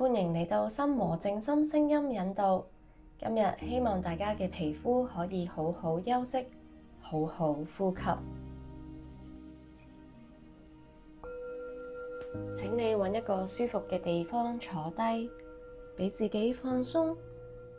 歡迎嚟到心和靜心聲音引導。今日希望大家嘅皮膚可以好好休息，好好呼吸。請你揾一個舒服嘅地方坐低，俾自己放鬆，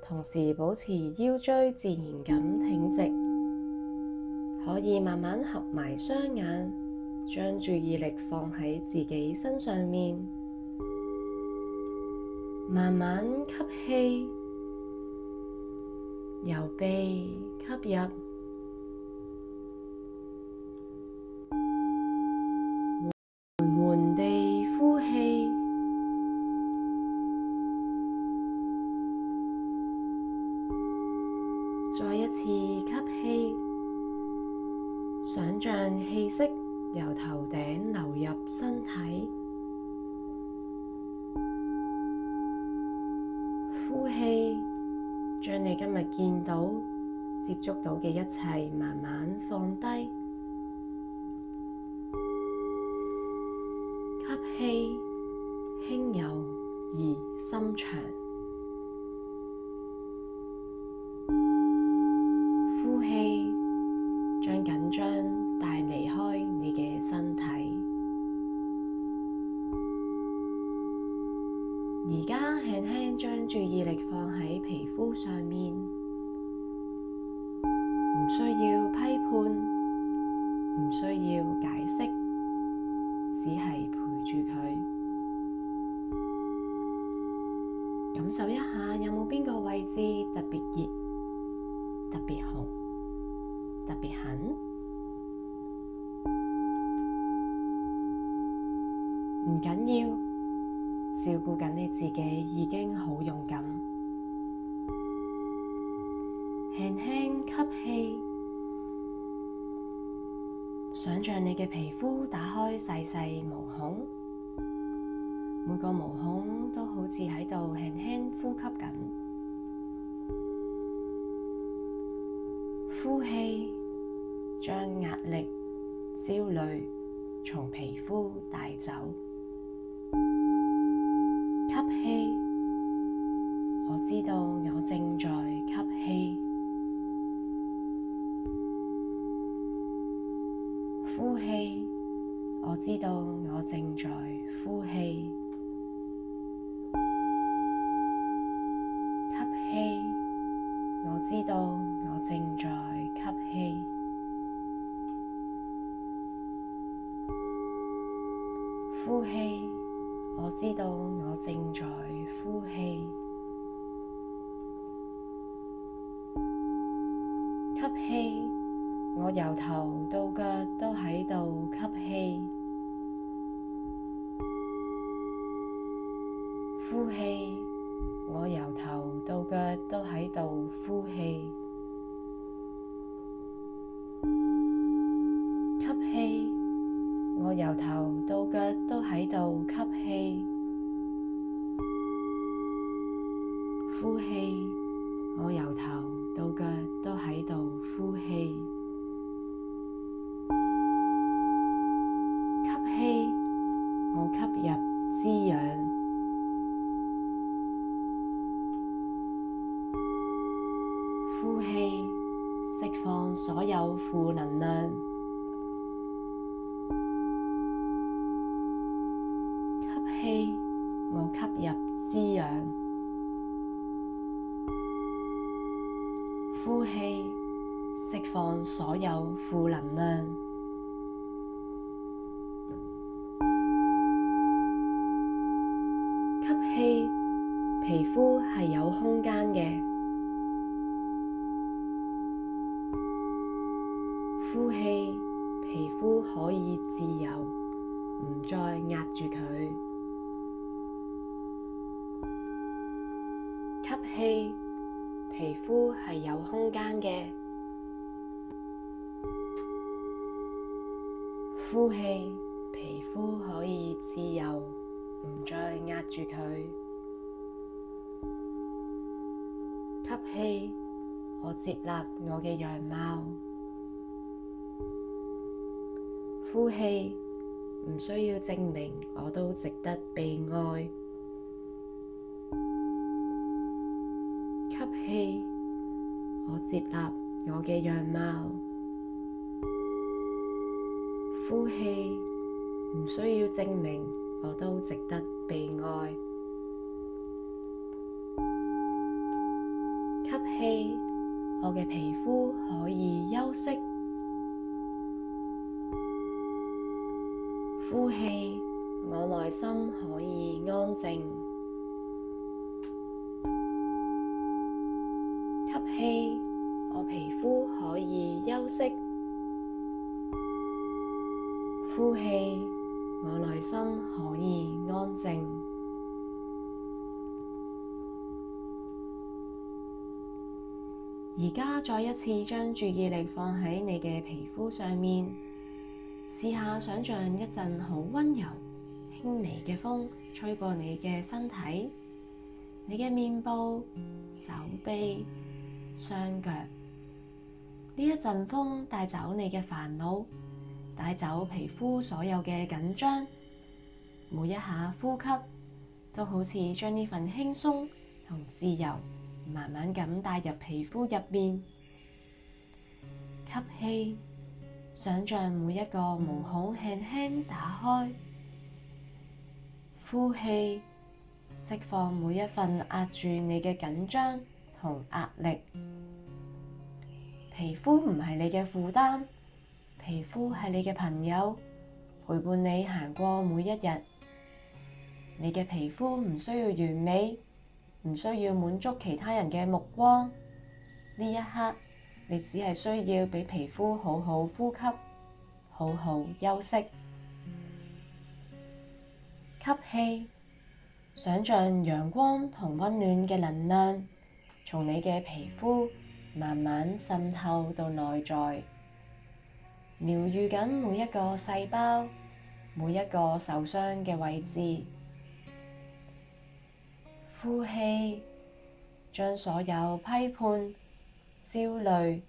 同時保持腰椎自然咁挺直。可以慢慢合埋雙眼，將注意力放喺自己身上面，慢慢吸氣，由鼻吸入，緩緩地呼氣，再一次吸氣，想像氣息由頭頂流入身體，呼氣，將你今日見到、接觸到嘅一切慢慢放低。吸氣，輕柔而深長。呼氣，將緊張帶離開你嘅身體。而家輕輕將注意力放喺皮膚上面，唔需要批判，唔需要解釋，只係陪住佢，感受一下有冇邊個位置特別熱、特別紅、特別痕。唔緊要，照顧緊你自己已經好勇敢。輕輕吸氣，想像你嘅皮膚打開細細毛孔，每個毛孔都好似喺度輕輕呼吸緊。呼氣，將壓力、焦慮從皮膚帶走。吸氣，我知道我正在吸氣。呼氣，我知道我正在呼氣。吸氣，我知道我正在吸氣。呼氣，我知道我正在呼氣。吸氣，我由頭到腳都喺度吸氣。呼氣，我由頭到腳都喺度呼氣。吸氣，我由頭到腳都喺度吸氣。呼氣，我由頭到腳都喺度呼氣。吸氣，我吸入滋養。呼氣，釋放所有負能量。吸氣，我吸入滋養。呼氣，釋放所有負能量。吸氣，皮膚係有空間嘅。呼氣，皮膚可以自由，唔再壓住佢。吸氣，皮膚係有空間嘅。呼氣，皮膚可以自由，唔再壓住佢。吸氣，我接納我嘅樣貌。呼氣，唔需要證明我都值得被愛。吸氣，我接納我嘅樣貌。呼氣，唔需要證明我都值得被愛。吸氣，我嘅皮膚可以休息。呼氣，我內心可以安靜。吸氣，我皮膚可以休息。呼氣，我內心可以安靜。而家再一次將注意力放喺你嘅皮膚上面，試下想像一陣好溫柔、輕微嘅風吹過你嘅身體，你嘅面部、手臂、雙腳。呢一陣風帶走你嘅煩惱，帶走皮膚所有嘅緊張。每一下呼吸都好似將呢份輕鬆同自由慢慢咁帶入皮膚入面。吸氣，想像每一個毛孔輕輕打開。呼氣，釋放每一份壓住你嘅緊張同壓力。皮膚唔係你嘅負擔，皮膚係你嘅朋友，陪伴你行過每一日。你嘅皮膚唔需要完美，唔需要滿足其他人嘅目光。呢一刻，你只係需要畀皮膚好好呼吸，好好休息。吸氣，想像陽光同溫暖嘅能量從你嘅皮膚慢慢滲透到內在，療癒緊每一個細胞，每一個受傷嘅位置。呼氣，將所有批判、焦慮、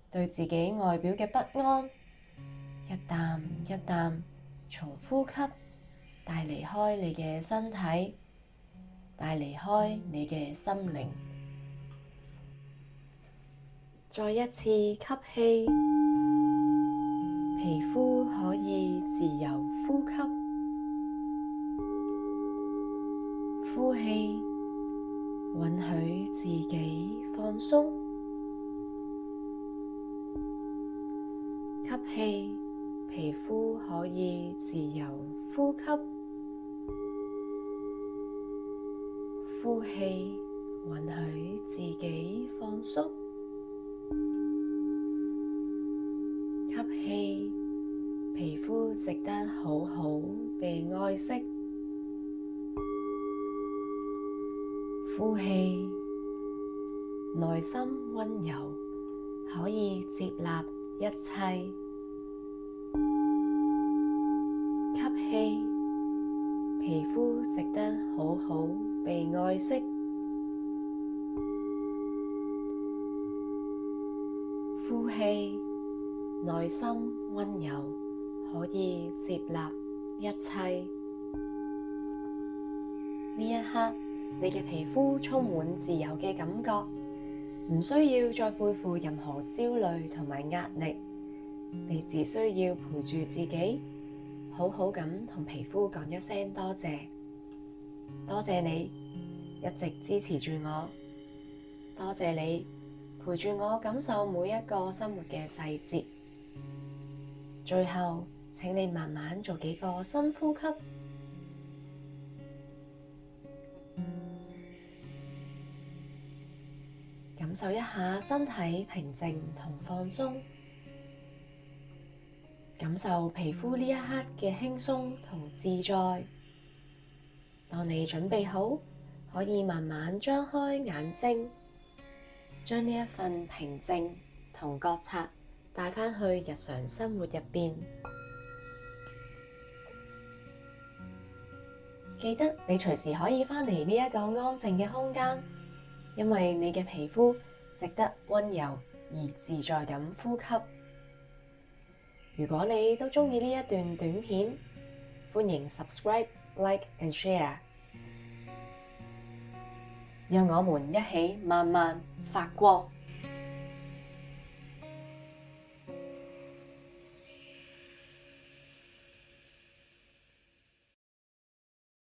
對自己外表嘅不安，一啖一啖從呼吸帶離開你嘅身體，帶離開你嘅心靈。再一次吸氣，皮膚可以自由呼吸。呼氣，允許自己放鬆。吸氣，皮膚可以自由呼吸。呼氣，允許自己放鬆。吸氣，皮膚值得好好被愛惜。呼氣，內心溫柔，可以接納一切。吸氣，皮膚值得好好被愛惜。呼氣，內心溫柔，可以接納一切。呢一刻，你嘅皮膚充滿自由嘅感覺，唔需要再背負任何焦慮同埋壓力。你只需要陪住自己，好好咁同皮膚講一聲多謝。多謝你一直支持住我，多謝你陪住我感受每一個生活嘅細節。最後，請你慢慢做幾個深呼吸，感受一下身體平靜同放鬆，感受皮膚呢一刻嘅輕鬆同自在。當你準備好，可以慢慢張開眼睛，將呢一份平靜同覺察帶返去日常生活入邊。記得你隨時可以返嚟呢一個安靜嘅空間，因為你嘅皮膚值得溫柔而自在咁呼吸。如果你都鍾意呢一段短片，歡迎 subscribe、like and share。讓我們一起慢慢發光。